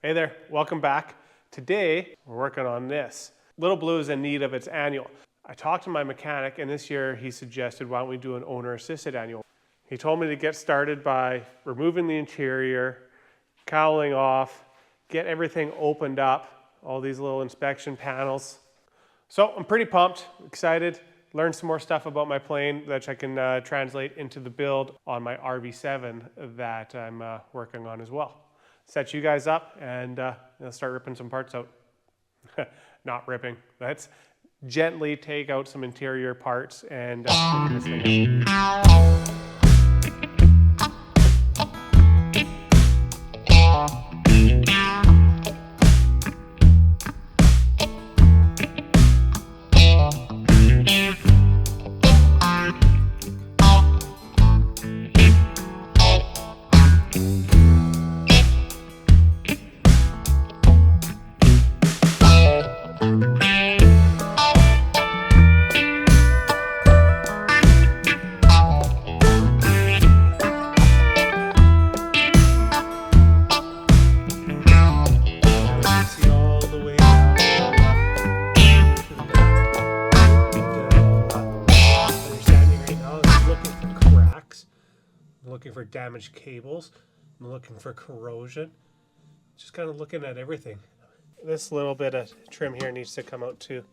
Hey there, welcome back. Today, we're working on this. Little Blue is in need of its annual. I talked to my mechanic and this year he suggested, why don't we do an owner-assisted annual? He told me to get started by removing the interior, cowling off, get everything opened up, all these little inspection panels. So I'm pretty pumped, excited, learn some more stuff about my plane that I can translate into the build on my RV7 that I'm working on as well. Set you guys up and start ripping some parts out. Not ripping, let's gently take out some interior parts and open this thing up. Looking for damaged cables, I'm looking for corrosion, just kind of looking at everything. This little bit of trim here needs to come out too.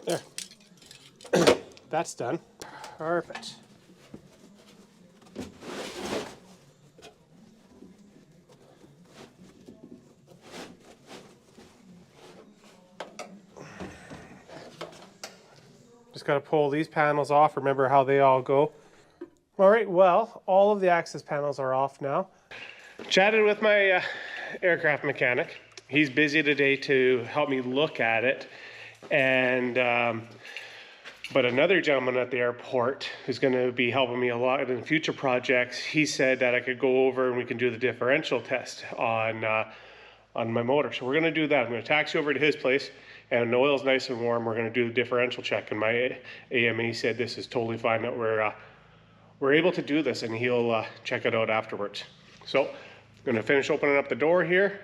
There. That's done. Perfect. Just got to pull these panels off. Remember how they all go. All right, well, all of the access panels are off now. Chatted with my aircraft mechanic. He's busy today to help me look at it. And but another gentleman at the airport who's going to be helping me a lot in future projects, he said that I could go over and we can do the differential test on my motor. So we're going to do that. I'm going to taxi over to his place, and the oil's nice and warm. We're going to do the differential check, and my AME said this is totally fine, that we're able to do this, and he'll check it out afterwards. So I'm going to finish opening up the door here,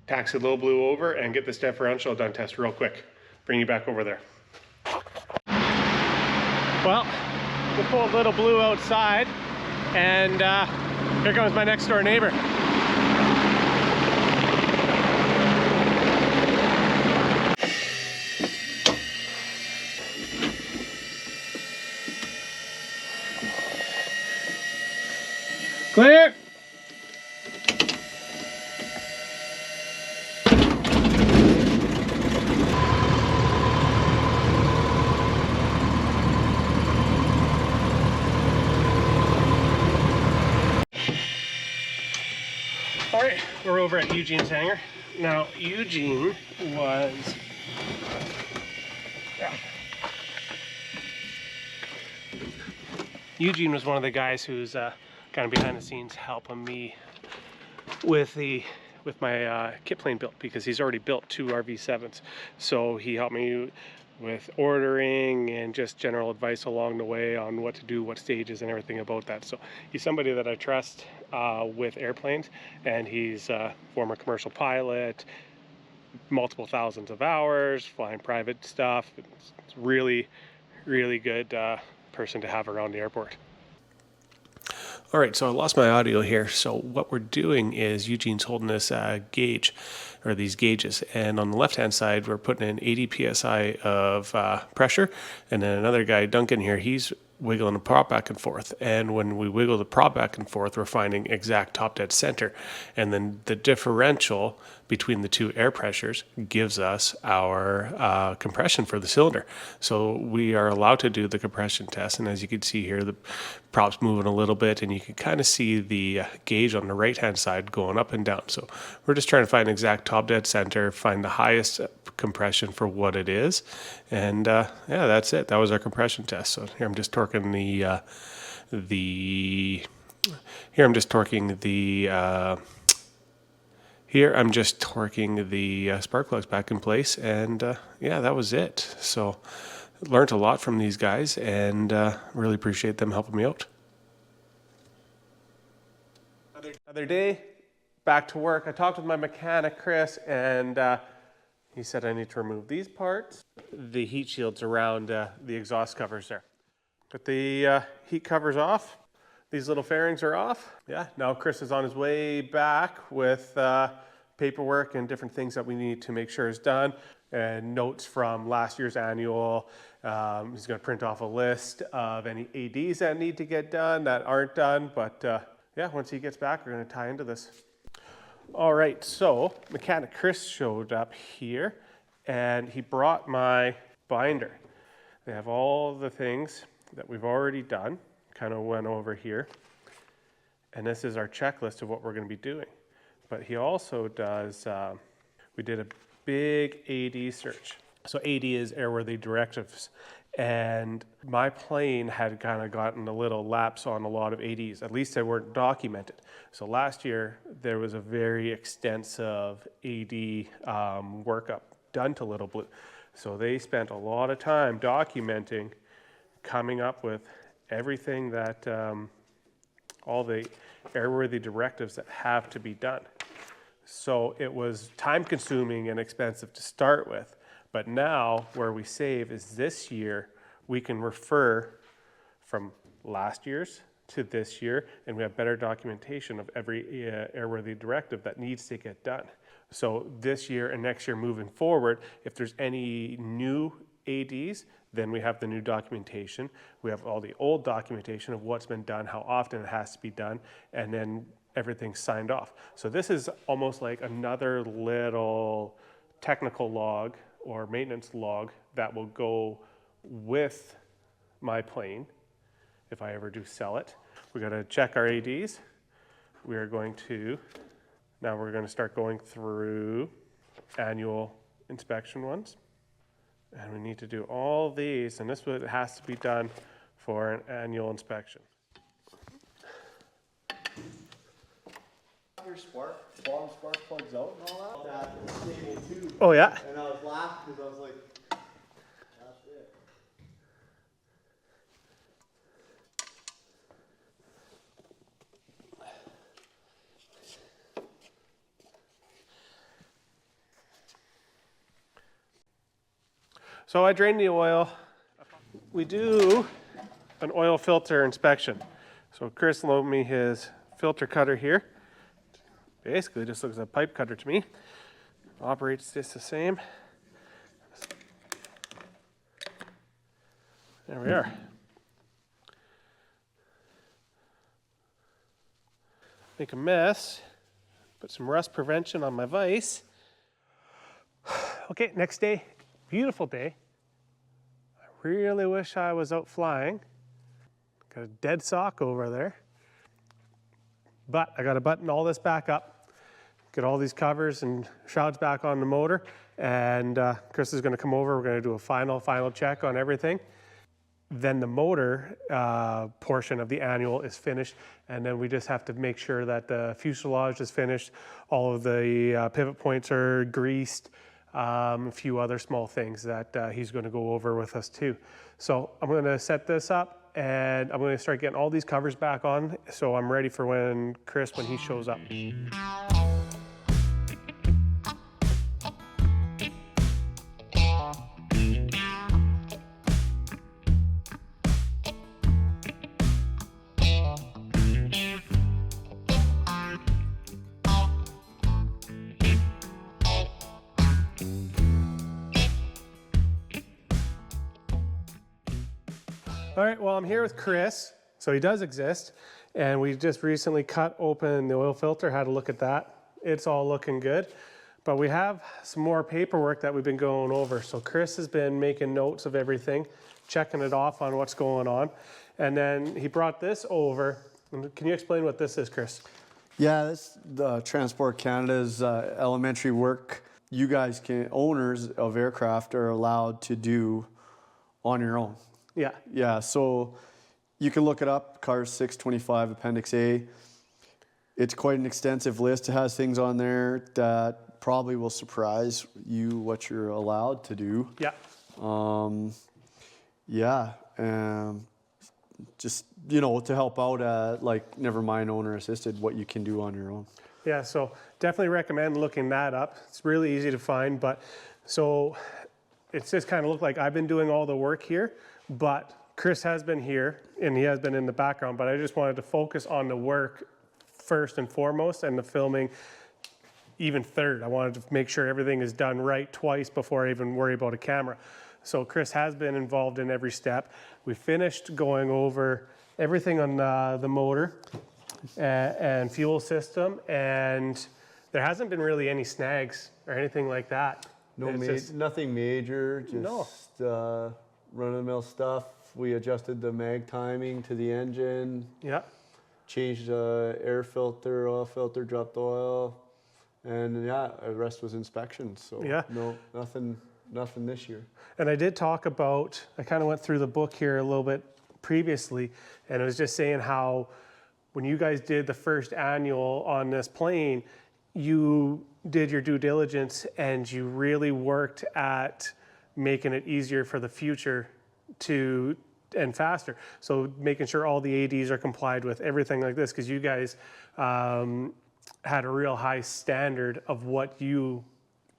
taxi Little Blue over, and get this differential done test real quick. Bring you back over there. Well, we'll pull Little Blue outside, and here comes my next door neighbor. Clear! All right, we're over at Eugene's hangar. Now, Eugene was... Eugene was one of the guys who's kind of behind the scenes helping me with my kit plane build, because he's already built 2 RV7s. So he helped me with ordering and just general advice along the way on what to do, what stages, and everything about that. So he's somebody that I trust with airplanes, and he's a former commercial pilot, multiple thousands of hours, flying private stuff. It's really, really good person to have around the airport. All right, so I lost my audio here. So what we're doing is Eugene's holding this gauge, or these gauges, and on the left-hand side, we're putting in 80 psi of pressure, and then another guy, Duncan here, he's wiggling the prop back and forth. And when we wiggle the prop back and forth, we're finding exact top dead center. And then the differential between the two air pressures gives us our compression for the cylinder. So we are allowed to do the compression test, and as you can see here, the prop's moving a little bit, and you can kind of see the gauge on the right hand side going up and down. So we're just trying to find exact top dead center, find the highest compression for what it is, and yeah, that's it. That was our compression test. So here I'm just torquing the spark plugs back in place, and yeah, that was it. So learned a lot from these guys, and really appreciate them helping me out. Another day, back to work. I talked with my mechanic, Chris, and he said I need to remove these parts, the heat shields around the exhaust covers there. Got the heat covers off. These little fairings are off. Yeah, now Chris is on his way back with paperwork and different things that we need to make sure is done, and notes from last year's annual. He's going to print off a list of any ADs that need to get done that aren't done, but yeah, once he gets back, we're going to tie into this. All right, so mechanic Chris showed up here, and he brought my binder. They have all the things that we've already done, kind of went over here, and this is our checklist of what we're going to be doing. But he also does, we did a big AD search. So AD is airworthy directives, and my plane had kind of gotten a little lapse on a lot of ADs. At least they weren't documented. So last year there was a very extensive AD workup done to Little Blue. So they spent a lot of time documenting, coming up with everything that, all the airworthy directives that have to be done. So it was time consuming and expensive to start with, but now where we save is this year, we can refer from last year's to this year, and we have better documentation of every airworthy directive that needs to get done. So this year and next year moving forward, if there's any new ADs, then we have the new documentation. We have all the old documentation of what's been done, how often it has to be done, and then everything's signed off. So this is almost like another little technical log or maintenance log that will go with my plane if I ever do sell it. We got to check our ADs. We are going to, now we're going to start going through annual inspection ones. And we need to do all these, and this has to be done for an annual inspection. Your bottom spark plugs out and all that? Stable too. Oh yeah? And I was laughing because I was like, that's it. So I drain the oil. We do an oil filter inspection. So Chris loaned me his filter cutter here. Basically just looks like a pipe cutter to me. Operates just the same. There we are. Make a mess. Put some rust prevention on my vise. Okay, next day. Beautiful day. I really wish I was out flying. Got a dead sock over there. But I got to button all this back up, get all these covers and shrouds back on the motor, and Chris is going to come over. We're going to do a final check on everything. Then the motor portion of the annual is finished, and then we just have to make sure that the fuselage is finished, all of the pivot points are greased, a few other small things that he's going to go over with us too. So I'm going to set this up, and I'm going to start getting all these covers back on, so I'm ready for when he shows up. All right, well, I'm here with Chris, so he does exist, and we just recently cut open the oil filter, had a look at that. It's all looking good, But we have some more paperwork that we've been going over. So Chris has been making notes of everything, checking it off on what's going on. And then he brought this over. Can you explain what this is, Chris? Yeah, this the Transport Canada's elementary work you guys owners of aircraft are allowed to do on your own. Yeah. Yeah, so you can look it up, CARS 625 Appendix A. It's quite an extensive list. It has things on there that probably will surprise you what you're allowed to do. Yeah. Just, you know, to help out, like, never mind owner assisted, what you can do on your own. Yeah, so definitely recommend looking that up. It's really easy to find, but so it's just kind of looked like I've been doing all the work here, but Chris has been here and he has been in the background, but I just wanted to focus on the work first and foremost and the filming even third. I wanted to make sure everything is done right twice before I even worry about a camera. So Chris has been involved in every step. We finished going over everything on the motor and fuel system, and there hasn't been really any snags or anything like that. Nothing major, just No. run-of-the-mill stuff. We adjusted the mag timing to the engine. Yeah. Changed the air filter, oil filter, dropped oil, and yeah, the rest was inspections. So Yeah. no, nothing this year. And I did talk about, I kind of went through the book here a little bit previously, and I was just saying how when you guys did the first annual on this plane, you did your due diligence and you really worked at making it easier for the future and faster. So making sure all the ADs are complied with, everything like this, because you guys had a real high standard of what you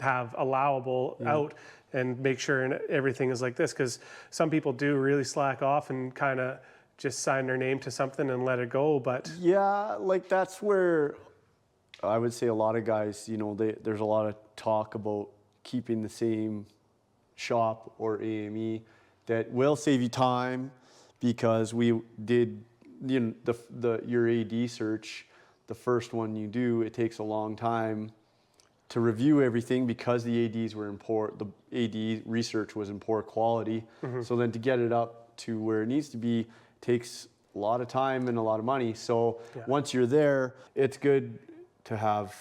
have allowable out, and make sure everything is like this, because some people do really slack off and kind of just sign their name to something and let it go. But yeah, like that's where I would say a lot of guys, you know, there's a lot of talk about keeping the same shop or AME that will save you time, because we did, you know, your AD search, the first one you do, it takes a long time to review everything because the ADs were the AD research was in poor quality. So then to get it up to where it needs to be takes a lot of time and a lot of money. So once you're there, it's good to have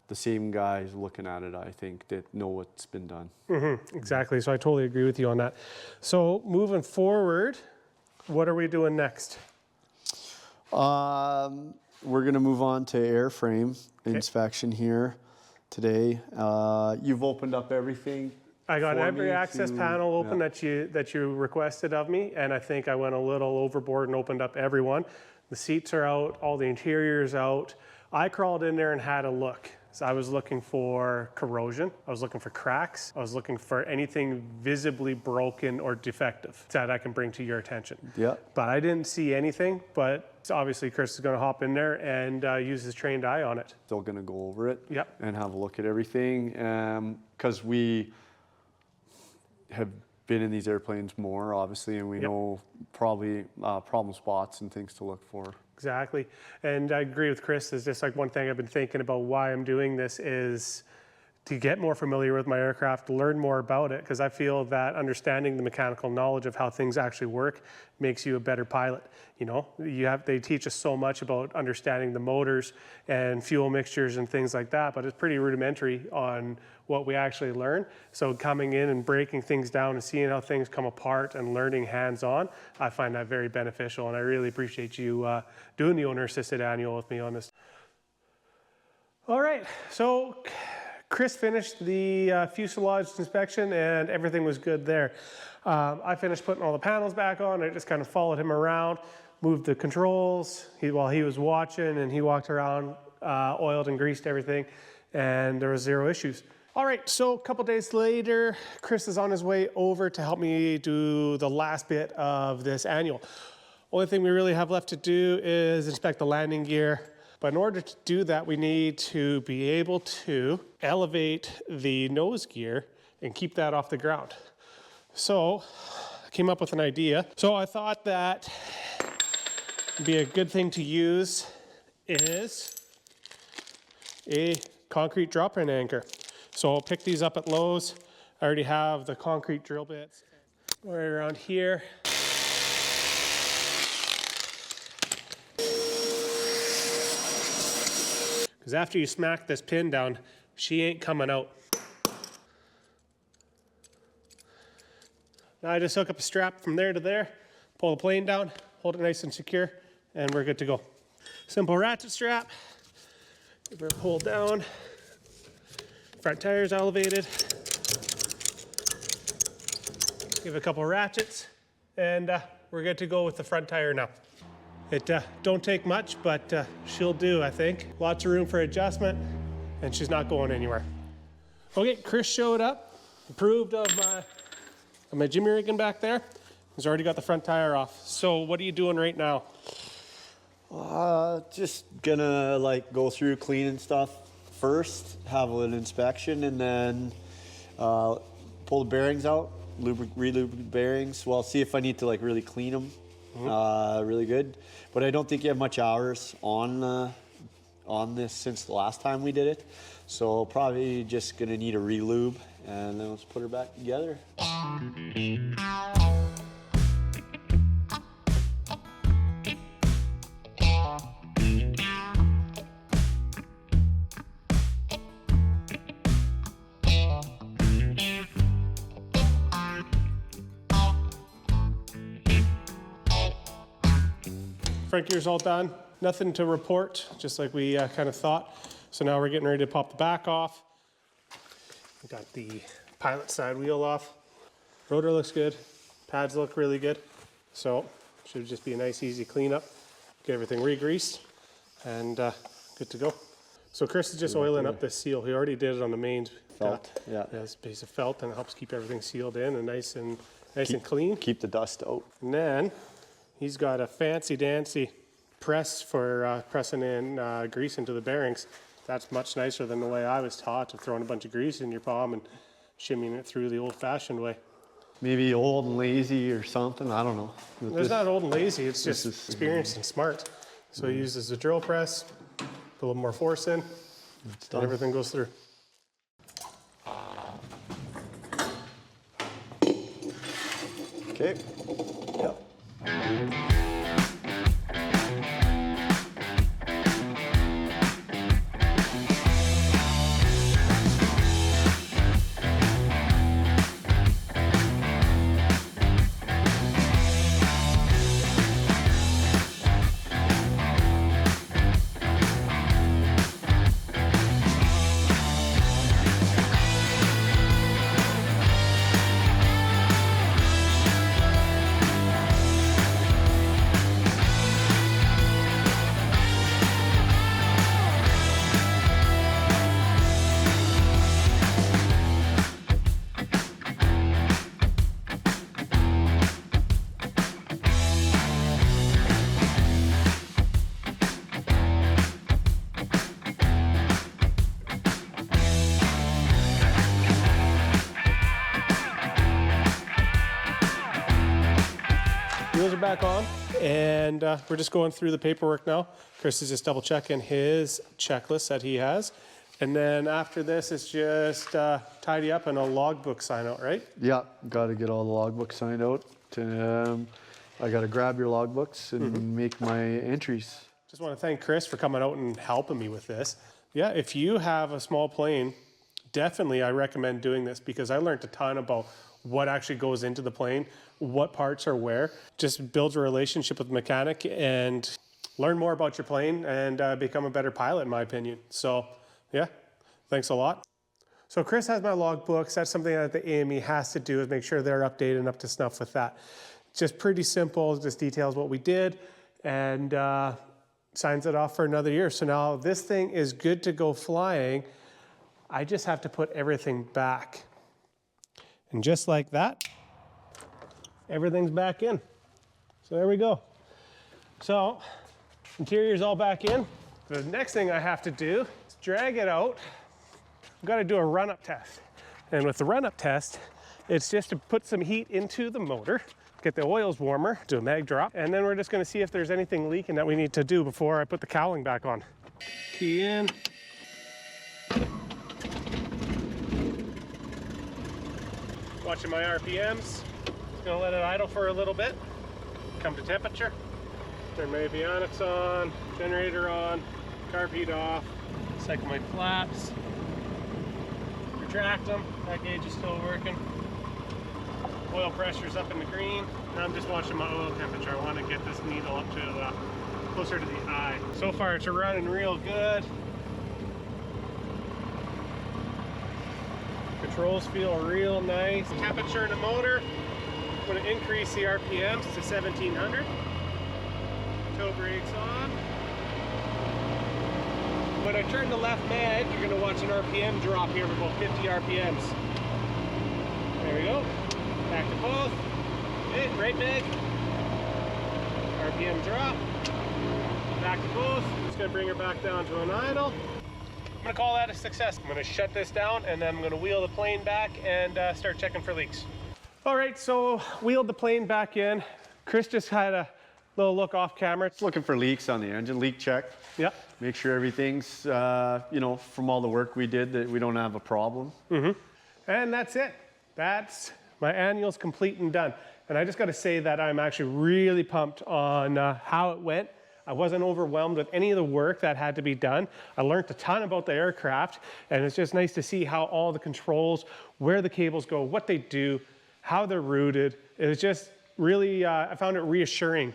the same guys looking at it, I think, that know what's been done. Exactly. So I totally agree with you on that. So moving forward, what are we doing next? We're going to move on to airframe inspection here today. You've opened up everything. I got every access panel open that you requested of me, and I think I went a little overboard and opened up every one. The seats are out, all the interior is out. I crawled in there and had a look. So I was looking for corrosion, I was looking for cracks, I was looking for anything visibly broken or defective that I can bring to your attention. Yeah. But I didn't see anything, but obviously Chris is going to hop in there and use his trained eye on it. Still going to go over it Yep. and have a look at everything, because we have been in these airplanes more, obviously, and we know probably problem spots and things to look for. Exactly. And I agree with Chris. It's just like one thing I've been thinking about why I'm doing this is to get more familiar with my aircraft, learn more about it, because I feel that understanding the mechanical knowledge of how things actually work makes you a better pilot. You know, they teach us so much about understanding the motors and fuel mixtures and things like that, but it's pretty rudimentary on what we actually learn. So coming in and breaking things down and seeing how things come apart and learning hands-on, I find that very beneficial, and I really appreciate you doing the owner-assisted annual with me on this. All right, so Chris finished the fuselage inspection and everything was good there. I finished putting all the panels back on. I just kind of followed him around, moved the controls while he was watching, and he walked around, oiled and greased everything, and there was zero issues. All right, so a couple days later, Chris is on his way over to help me do the last bit of this annual. Only thing we really have left to do is inspect the landing gear. But in order to do that, we need to be able to elevate the nose gear and keep that off the ground. So I came up with an idea. So I thought that it'd be a good thing to use is a concrete drop-in anchor. So I'll pick these up at Lowe's. I already have the concrete drill bits right around here. Because after you smack this pin down, she ain't coming out. Now I just hook up a strap from there to there, pull the plane down, hold it nice and secure, and we're good to go. Simple ratchet strap. Give it a pull down. Front tire's elevated. Give it a couple ratchets, and we're good to go with the front tire now. It don't take much, but she'll do, I think. Lots of room for adjustment, and she's not going anywhere. Okay, Chris showed up, approved of my Jimmy rigging back there. He's already got the front tire off. So what are you doing right now? Just gonna like go through cleaning stuff first, have an inspection, and then pull the bearings out, re-lube the bearings. Well, see if I need to like really clean them really good. But I don't think you have much hours on this since the last time we did it. So probably just gonna need a re-lube, and then let's put her back together. Front gear's all done. Nothing to report, just like we kind of thought. So now we're getting ready to pop the back off. We got the pilot side wheel off. Rotor looks good. Pads look really good. So should just be a nice, easy cleanup. Get everything re-greased and good to go. So Chris is just oiling up this seal. He already did it on the mains. Felt, yeah. It's a piece of felt, and it helps keep everything sealed in and nice and clean. Keep the dust out. And then he's got a fancy-dancy press for pressing in grease into the bearings. That's much nicer than the way I was taught, of throwing a bunch of grease in your palm and shimmying it through the old-fashioned way. Maybe old and lazy or something, I don't know. It's not old and lazy, it's just experienced and smart. So he uses a drill press, put a little more force in, and everything goes through. Okay. Yep. Wheels are back on, and we're just going through the paperwork now. Chris is just double checking his checklist that he has. And then after this, it's just tidy up and a logbook sign out, right? Yeah, got to get all the logbooks signed out. I got to grab your logbooks and make my entries. Just want to thank Chris for coming out and helping me with this. Yeah, if you have a small plane, definitely I recommend doing this, because I learned a ton about what actually goes into the plane, what parts are where. Just builds a relationship with the mechanic and learn more about your plane and become a better pilot, in my opinion. So yeah, thanks a lot. So Chris has my logbooks. That's something that the AME has to do, is make sure they're updated and up to snuff with that. Just pretty simple, just details what we did and signs it off for another year. So now this thing is good to go flying. I just have to put everything back. And just like that, everything's back in. So there we go. So interior's all back in. The next thing I have to do is drag it out. I've got to do a run-up test. And with the run-up test, it's just to put some heat into the motor, get the oils warmer, do a mag drop, and then we're just going to see if there's anything leaking that we need to do before I put the cowling back on. Key in. watching my RPMs. Just gonna let it idle for a little bit. Come to temperature. Turn my avionics on, generator on, carb heat off. Cycle my flaps. Retract them. That gauge is still working. Oil pressure's up in the green. Now I'm just watching my oil temperature. I want to get this needle up to closer to the eye. So far it's running real good. Controls feel real nice. Temperature in the motor. I'm going to increase the RPMs to 1700. Toe brakes on. When I turn the left mag, you're going to watch an RPM drop here of about 50 RPMs. There we go. Back to both. Okay, right mag. RPM drop. Back to both. Just going to bring her back down to an idle. I'm going to call that a success. I'm going to shut this down and then I'm going to wheel the plane back and start checking for leaks. All right, so wheeled the plane back in. Chris just had a little look off camera. It's looking for leaks on the engine, leak check. Yep. Make sure everything's, you know, from all the work we did, that we don't have a problem. And that's it. That's my annual's complete and done. And I just got to say that I'm actually really pumped on how it went. I wasn't overwhelmed with any of the work that had to be done. I learned a ton about the aircraft, and it's just nice to see how all the controls, where the cables go, what they do, how they're routed. It was just really, I found it reassuring.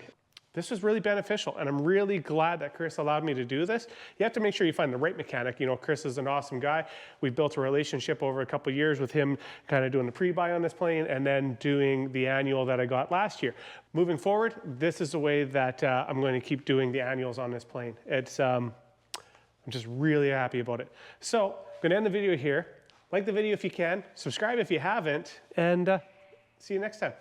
This was really beneficial, and I'm really glad that Chris allowed me to do this. You have to make sure you find the right mechanic. You know, Chris is an awesome guy. We've built a relationship over a couple of years with him, kind of doing the pre-buy on this plane and then doing the annual that I got last year. Moving forward, this is the way that I'm going to keep doing the annuals on this plane. It's, I'm just really happy about it. So I'm going to end the video here. Like the video if you can, subscribe if you haven't, and see you next time.